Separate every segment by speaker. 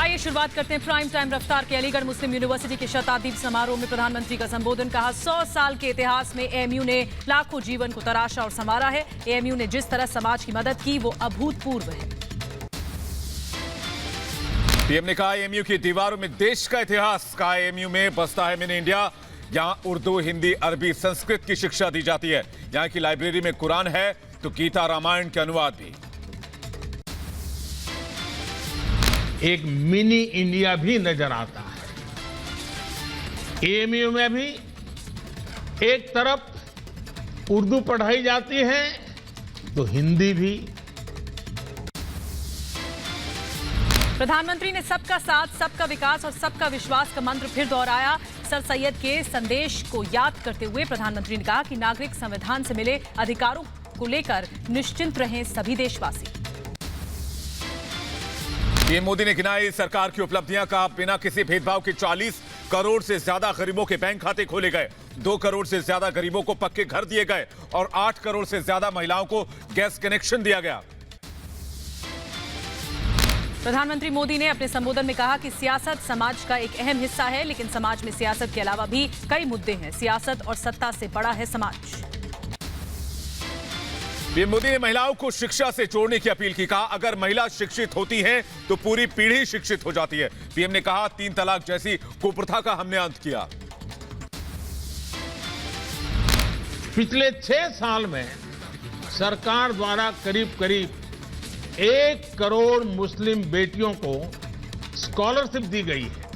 Speaker 1: आइए शुरुआत करते हैं प्राइम टाइम रफ्तार के। अलीगढ़ मुस्लिम यूनिवर्सिटी के शताब्दी समारोह में प्रधानमंत्री का संबोधन। कहा 100 साल के इतिहास में एएमयू ने लाखों जीवन को तराशा और संवारा है। एएमयू ने जिस तरह समाज की मदद की वो अभूतपूर्व है।
Speaker 2: पीएम ने कहा एएमयू की दीवारों में देश का इतिहास। कहा एएमयू में बसता है मिनी इंडिया। यहाँ उर्दू, हिंदी, अरबी, संस्कृत की शिक्षा दी जाती है। यहाँ की लाइब्रेरी में कुरान है तो गीता, रामायण के अनुवाद भी।
Speaker 3: एक मिनी इंडिया भी नजर आता है। एएमयू में भी एक तरफ उर्दू पढ़ाई जाती है तो हिंदी भी।
Speaker 1: प्रधानमंत्री ने सबका साथ, सबका विकास और सबका विश्वास का मंत्र फिर दोहराया। सर सैयद के संदेश को याद करते हुए प्रधानमंत्री ने कहा कि नागरिक संविधान से मिले अधिकारों को लेकर निश्चिंत रहें सभी देशवासी।
Speaker 2: पीएम मोदी ने गिनाई सरकार की उपलब्धियां। का बिना किसी भेदभाव के 40 करोड़ से ज्यादा गरीबों के बैंक खाते खोले गए, 2 करोड़ से ज्यादा गरीबों को पक्के घर दिए गए और 8 करोड़ से ज्यादा महिलाओं को गैस कनेक्शन दिया गया।
Speaker 1: प्रधानमंत्री मोदी ने अपने संबोधन में कहा कि सियासत समाज का एक अहम हिस्सा है, लेकिन समाज में सियासत के अलावा भी कई मुद्दे हैं। सियासत और सत्ता से बड़ा है समाज।
Speaker 2: पीएम मोदी ने महिलाओं को शिक्षा से जोड़ने की अपील की। कहा अगर महिला शिक्षित होती है तो पूरी पीढ़ी शिक्षित हो जाती है। पीएम ने कहा 3 तलाक जैसी कुप्रथा का हमने अंत किया।
Speaker 3: पिछले 6 साल में सरकार द्वारा करीब करीब 1 करोड़ मुस्लिम बेटियों को स्कॉलरशिप दी गई है।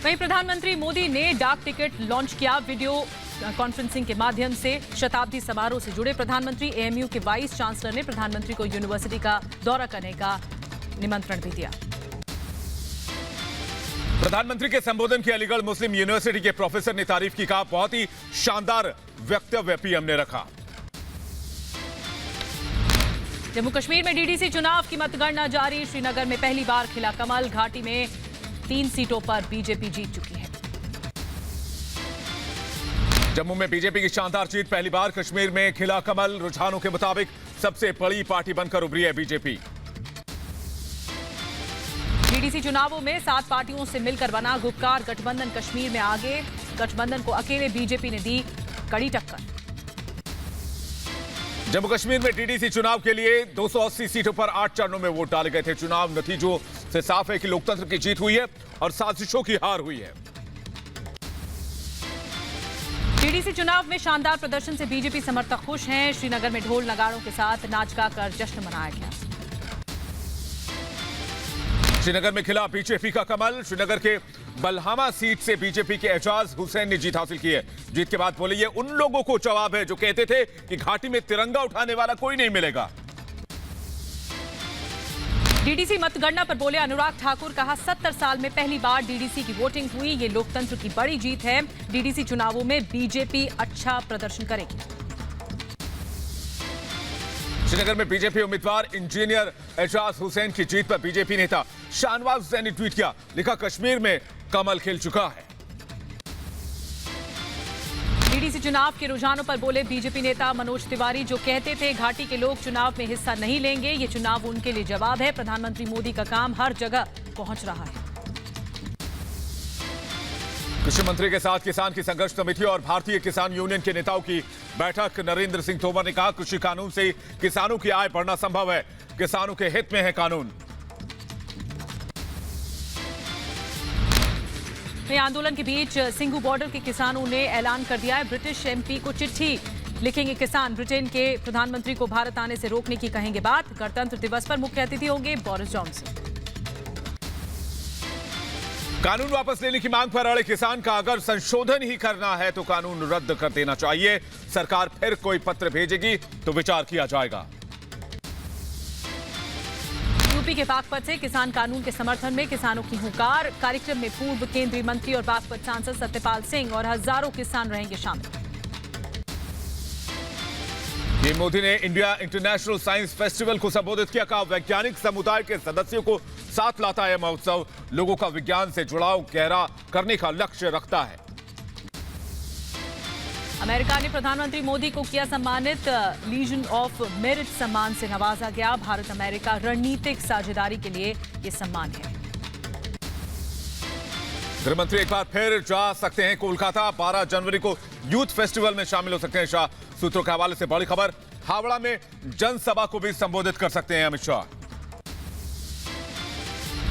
Speaker 1: वहीं प्रधानमंत्री मोदी ने डाक टिकट लॉन्च किया। वीडियो कॉन्फ्रेंसिंग के माध्यम से शताब्दी समारोह से जुड़े प्रधानमंत्री। एएमयू के वाइस चांसलर ने प्रधानमंत्री को यूनिवर्सिटी का दौरा करने का निमंत्रण भी दिया।
Speaker 2: प्रधानमंत्री के संबोधन की अलीगढ़ मुस्लिम यूनिवर्सिटी के प्रोफेसर ने तारीफ की। कहा बहुत ही शानदार वक्तव्य पीएम ने रखा।
Speaker 1: जम्मू कश्मीर में डीडीसी चुनाव की मतगणना जारी। श्रीनगर में पहली बार खिला कमल। घाटी में 3 सीटों पर बीजेपी जीत चुकी है।
Speaker 2: जम्मू में बीजेपी की शानदार जीत। पहली बार कश्मीर में खिला कमल। रुझानों के मुताबिक सबसे बड़ी पार्टी बनकर उभरी है बीजेपी।
Speaker 1: डीडीसी चुनावों में 7 पार्टियों से मिलकर बना गुपकार गठबंधन कश्मीर में आगे। गठबंधन को अकेले बीजेपी ने दी कड़ी टक्कर।
Speaker 2: जम्मू कश्मीर में डीडीसी चुनाव के लिए 280 सीटों पर 8 चरणों में वोट डाले गए थे। चुनाव नतीजों से साफ है कि लोकतंत्र की जीत हुई है और साजिशों की हार हुई है।
Speaker 1: डीडीसी चुनाव में शानदार प्रदर्शन से बीजेपी समर्थक खुश हैं। श्रीनगर में ढोल नगाड़ों के साथ नाच गा कर जश्न मनाया गया।
Speaker 2: श्रीनगर में खिला बीजेपी का कमल। श्रीनगर के बलहामा सीट से बीजेपी के एजाज हुसैन ने जीत हासिल की है। जीत के बाद बोले ये उन लोगों को जवाब है जो कहते थे कि घाटी में तिरंगा उठाने वाला कोई नहीं मिलेगा।
Speaker 1: डीडीसी मतगणना पर बोले अनुराग ठाकुर। कहा 70 साल में पहली बार डीडीसी की वोटिंग हुई। ये लोकतंत्र की बड़ी जीत है। डीडीसी चुनावों में बीजेपी अच्छा प्रदर्शन करेगी।
Speaker 2: श्रीनगर में बीजेपी उम्मीदवार इंजीनियर एजाज हुसैन की जीत पर बीजेपी नेता शाहनवाज हुसैन ने ट्वीट किया। लिखा कश्मीर में कमल खिल चुका है।
Speaker 1: डीडीसी चुनाव के रुझानों पर बोले बीजेपी नेता मनोज तिवारी। जो कहते थे घाटी के लोग चुनाव में हिस्सा नहीं लेंगे, ये चुनाव उनके लिए जवाब है। प्रधानमंत्री मोदी का काम हर जगह पहुंच रहा है।
Speaker 2: कृषि मंत्री के साथ किसान की संघर्ष समिति और भारतीय किसान यूनियन के नेताओं की बैठक। नरेंद्र सिंह तोमर ने कहा कृषि कानून से किसानों की आय बढ़ना संभव है। किसानों के हित में है कानून।
Speaker 1: आंदोलन के बीच सिंघू बॉर्डर के किसानों ने ऐलान कर दिया है ब्रिटिश एमपी को चिट्ठी लिखेंगे किसान। ब्रिटेन के प्रधानमंत्री को भारत आने से रोकने की कहेंगे बात। गणतंत्र दिवस पर मुख्य अतिथि होंगे बोरिस जॉनसन।
Speaker 2: कानून वापस लेने की मांग पर अड़े किसान का अगर संशोधन ही करना है तो कानून रद्द कर देना चाहिए। सरकार फिर कोई पत्र भेजेगी तो विचार किया जाएगा।
Speaker 1: यूपी के बागपत से किसान कानून के समर्थन में किसानों की हुंकार। कार्यक्रम में पूर्व केंद्रीय मंत्री और बागपत सांसद सत्यपाल सिंह और हजारों किसान रहेंगे शामिल।
Speaker 2: पीएम मोदी ने इंडिया इंटरनेशनल साइंस फेस्टिवल को संबोधित किया। कहा वैज्ञानिक समुदाय के सदस्यों को साथ लाता है महोत्सव। लोगों का विज्ञान से जुड़ाव गहरा करने का लक्ष्य रखता है।
Speaker 1: अमेरिका ने प्रधानमंत्री मोदी को किया सम्मानित। लीजन ऑफ मेरिट सम्मान से नवाजा गया। भारत अमेरिका रणनीतिक साझेदारी के लिए ये सम्मान है।
Speaker 2: गृहमंत्री एक बार फिर जा सकते हैं कोलकाता। 12 जनवरी को यूथ फेस्टिवल में शामिल हो सकते हैं शाह। सूत्रों के हवाले से बड़ी खबर, हावड़ा में जनसभा को भी संबोधित कर सकते हैं अमित शाह।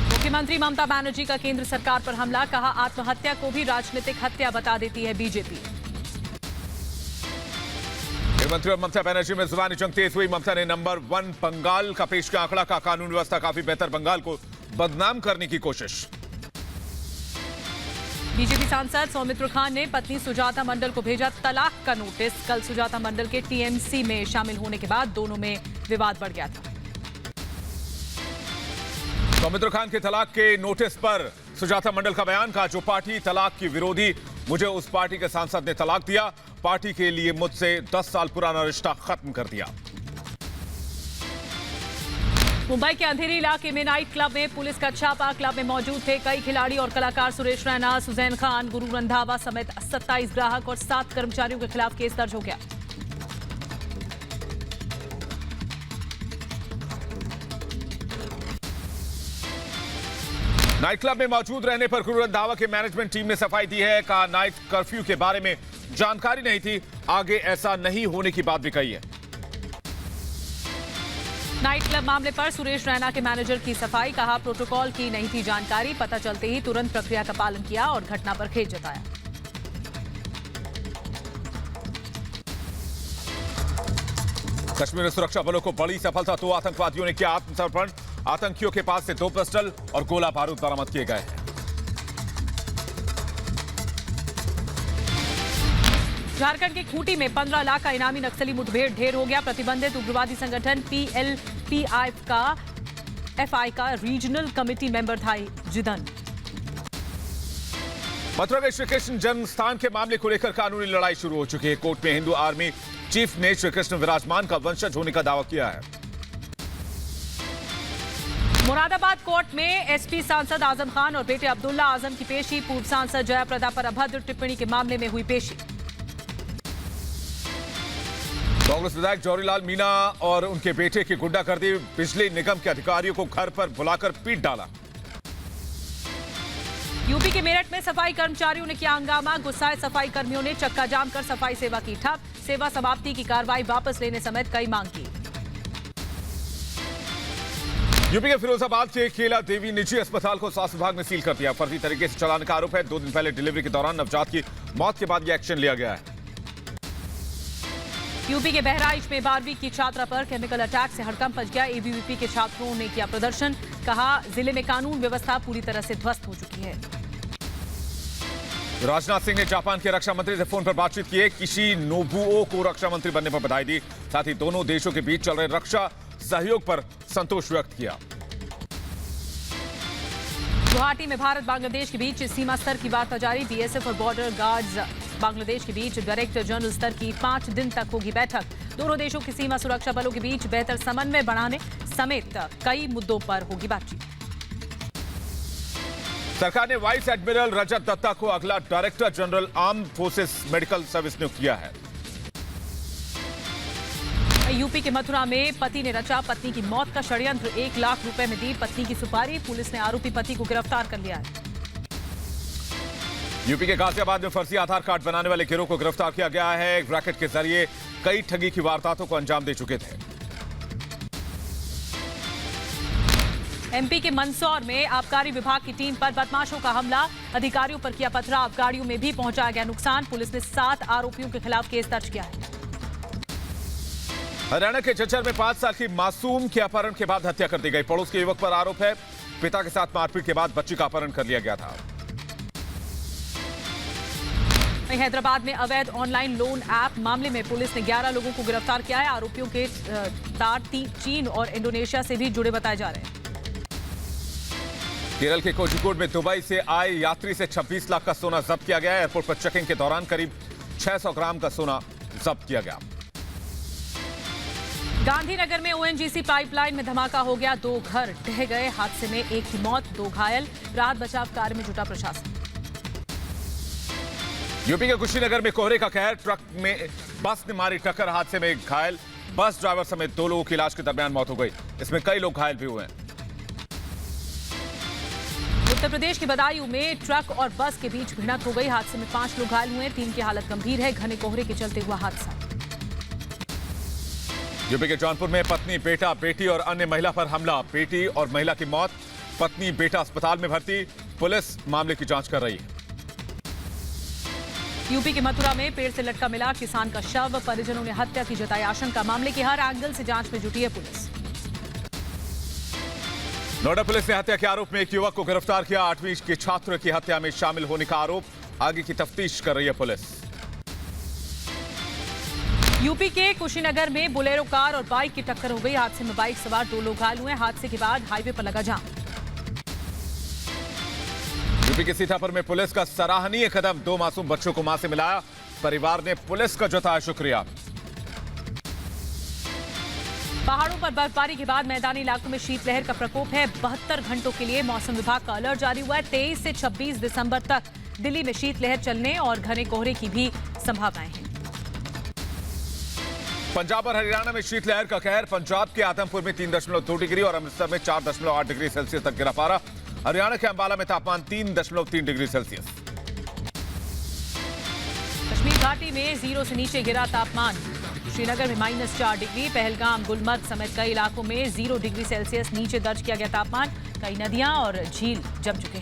Speaker 1: मुख्यमंत्री ममता बनर्जी का केंद्र सरकार पर हमला, कहा आत्महत्या को भी राजनीतिक हत्या बता देती है बीजेपी।
Speaker 2: गृहमंत्री और ममता बनर्जी में जुबानी जंग तेज हुई। ममता ने नंबर 1 बंगाल का पेश किया आंकड़ा, का कानून व्यवस्था काफी बेहतर, बंगाल को बदनाम करने की कोशिश।
Speaker 1: बीजेपी सांसद सौमित्र खान ने पत्नी सुजाता मंडल को भेजा तलाक का नोटिस। कल सुजाता मंडल के टीएमसी में शामिल होने के बाद दोनों में विवाद बढ़ गया था।
Speaker 2: सौमित्र खान के तलाक के नोटिस पर सुजाता मंडल का बयान, कहा जो पार्टी तलाक की विरोधी, मुझे उस पार्टी के सांसद ने तलाक दिया, पार्टी के लिए मुझसे 10 साल पुराना रिश्ता खत्म कर दिया।
Speaker 1: मुंबई के अंधेरी इलाके में नाइट क्लब में पुलिस का छापा। क्लब में मौजूद थे कई खिलाड़ी और कलाकार। सुरेश रैना, सुजैन खान, गुरु रंधावा समेत 27 ग्राहक और 7 कर्मचारियों के खिलाफ केस दर्ज हो गया।
Speaker 2: नाइट क्लब में मौजूद रहने पर गुरु रंधावा के मैनेजमेंट टीम ने सफाई दी है। कहा नाइट कर्फ्यू के बारे में जानकारी नहीं थी, आगे ऐसा नहीं होने की बात भी कही है।
Speaker 1: नाइट क्लब मामले पर सुरेश रैना के मैनेजर की सफाई, कहा प्रोटोकॉल की नहीं थी जानकारी, पता चलते ही तुरंत प्रक्रिया का पालन किया और घटना पर खेद जताया।
Speaker 2: कश्मीर में सुरक्षा बलों को बड़ी सफलता, 2 आतंकवादियों ने किया आत्मसमर्पण। आतंकियों के पास से 2 पिस्टल और गोला बारूद बरामद किए गए हैं।
Speaker 1: झारखंड के खूंटी में 15 लाख का इनामी नक्सली मुठभेड़ ढेर हो गया। प्रतिबंधित उग्रवादी संगठन PLPI का FI का रीजनल कमेटी मेंबर था जिदन।
Speaker 2: मथुरा में श्री कृष्ण जन्म स्थान के मामले को लेकर कानूनी लड़ाई शुरू हो चुकी है। कोर्ट में हिंदू आर्मी चीफ ने श्री कृष्ण विराजमान का वंशज होने का दावा किया है।
Speaker 1: मुरादाबाद कोर्ट में एसपी सांसद आजम खान और बेटे अब्दुल्ला आजम की पेशी। पूर्व सांसद जयाप्रदा पर अभद्र टिप्पणी के मामले में हुई पेशी।
Speaker 2: कांग्रेस विधायक जौहरीलाल मीणा और उनके बेटे की गुंडागर्दी, बिजली निगम के अधिकारियों को घर पर बुलाकर पीट डाला।
Speaker 1: यूपी के मेरठ में सफाई कर्मचारियों ने किया हंगामा। गुस्साए सफाई कर्मियों ने चक्का जाम कर सफाई सेवा की ठप। सेवा समाप्ति की कार्रवाई वापस लेने समेत कई मांग की।
Speaker 2: यूपी के फिरोजाबाद के केला देवी निजी अस्पताल को स्वास्थ्य विभाग ने सील कर दिया। फर्जी तरीके से चलाने का आरोप है। 2 दिन पहले डिलीवरी के दौरान नवजात की मौत के बाद यह एक्शन लिया गया है।
Speaker 1: यूपी के बहराइच में 12वीं की छात्रा पर केमिकल अटैक से हड़कंप मच गया। एबीवीपी के छात्रों ने किया प्रदर्शन, कहा जिले में कानून व्यवस्था पूरी तरह से ध्वस्त हो चुकी है।
Speaker 2: राजनाथ सिंह ने जापान के रक्षा मंत्री से फोन पर बातचीत की। किशी नोबुओ को रक्षा मंत्री बनने पर बधाई दी। साथ ही दोनों देशों के बीच चल रहे रक्षा सहयोग पर संतोष व्यक्त किया।
Speaker 1: गुवाहाटी में भारत बांग्लादेश के बीच सीमा स्तर की वार्ता जारी। बीएसएफ और बॉर्डर गार्ड्स बांग्लादेश के बीच डायरेक्टर जनरल स्तर की 5 दिन तक होगी बैठक। दोनों देशों की सीमा सुरक्षा बलों के बीच बेहतर समन्वय बढ़ाने समेत कई मुद्दों पर होगी बातचीत।
Speaker 2: सरकार ने वाइस एडमिरल रजत दत्ता को अगला director general armed forces medical service नियुक्त किया है।
Speaker 1: यूपी के मथुरा में पति ने रचा पत्नी की मौत का षड्यंत्र। 1 लाख रुपए में दी पत्नी की सुपारी। पुलिस ने आरोपी पति को गिरफ्तार कर लिया है।
Speaker 2: यूपी के गाजियाबाद में फर्जी आधार कार्ड बनाने वाले गिरोह को गिरफ्तार किया गया है। एक रैकेट के जरिए कई ठगी की वारदातों को अंजाम दे चुके थे।
Speaker 1: एमपी के मंदसौर में आबकारी विभाग की टीम पर बदमाशों का हमला। अधिकारियों पर किया पथराव, गाड़ियों में भी पहुंचाया गया नुकसान। पुलिस ने 7 आरोपियों के खिलाफ केस दर्ज किया है।
Speaker 2: हरियाणा के झज्जर में 5 साल की मासूम के अपहरण के बाद हत्या कर दी गई। पड़ोस के युवक पर आरोप है, पिता के साथ मारपीट के बाद बच्ची का अपहरण कर लिया गया था।
Speaker 1: हैदराबाद में अवैध ऑनलाइन लोन ऐप मामले में पुलिस ने 11 लोगों को गिरफ्तार किया है। आरोपियों के तार चीन और इंडोनेशिया से भी जुड़े बताए जा रहे हैं।
Speaker 2: केरल के कोझिकोड में दुबई से आए यात्री से 26 लाख का सोना जब्त किया गया। एयरपोर्ट पर चेकिंग के दौरान करीब 600 ग्राम का सोना जब्त किया गया।
Speaker 1: गांधीनगर में ओएनजीसी पाइपलाइन में धमाका हो गया। 2 घर ढह गए। हादसे में 1 की मौत, 2 घायल। राहत बचाव कार्य में जुटा प्रशासन।
Speaker 2: यूपी के कुशीनगर में कोहरे का कहर, ट्रक में बस ने मारी टक्कर, हादसे में घायल बस ड्राइवर समेत 2 लोगों की इलाज के दरमियान मौत हो गई। इसमें कई लोग घायल भी हुए हैं।
Speaker 1: उत्तर प्रदेश के बदायूं में ट्रक और बस के बीच भिड़ंत हो गई। हादसे में 5 लोग घायल हुए, 3 की हालत गंभीर है। घने कोहरे के चलते हुआ हादसा।
Speaker 2: यूपी के जौनपुर में पत्नी, बेटा, बेटी और अन्य महिला पर हमला, बेटी और महिला की मौत, पत्नी बेटा अस्पताल में भर्ती, पुलिस मामले की जांच कर रही है।
Speaker 1: यूपी के मथुरा में पेड़ से लटका मिला किसान का शव, परिजनों ने हत्या की जताई आशंका, मामले की हर एंगल से जांच में जुटी है पुलिस।
Speaker 2: नोएडा पुलिस ने हत्या के आरोप में एक युवक को गिरफ्तार किया। 8वीं के छात्र की हत्या में शामिल होने का आरोप, आगे की तफ्तीश कर रही है पुलिस।
Speaker 1: यूपी के कुशीनगर में बोलेरो कार और बाइक की टक्कर हो गई। हादसे में बाइक सवार 2 लोग घायल हुए। हादसे के बाद हाईवे पर लगा जाम।
Speaker 2: यूपी के सीतापुर में पुलिस का सराहनीय कदम, 2 मासूम बच्चों को मां से मिलाया, परिवार ने पुलिस का जताया शुक्रिया।
Speaker 1: पहाड़ों पर बर्फबारी के बाद मैदानी इलाकों में शीतलहर का प्रकोप है। 72 घंटों के लिए मौसम विभाग का अलर्ट जारी हुआ है। 23 से 26 दिसंबर तक दिल्ली में शीतलहर चलने और घने कोहरे की भी संभावनाएं हैं।
Speaker 2: पंजाब और हरियाणा में शीतलहर का कहर, पंजाब के आदमपुर में 3.2 डिग्री और अमृतसर में 4.8 डिग्री सेल्सियस तक गिरा पारा। हरियाणा के अंबाला में तापमान 3.3 डिग्री सेल्सियस।
Speaker 1: कश्मीर घाटी में 0 से नीचे गिरा तापमान। श्रीनगर में -4 डिग्री, पहलगाम, गुलमर्ग समेत कई इलाकों में 0 डिग्री सेल्सियस नीचे दर्ज किया गया तापमान। कई नदियां और झील जम चुके हैं।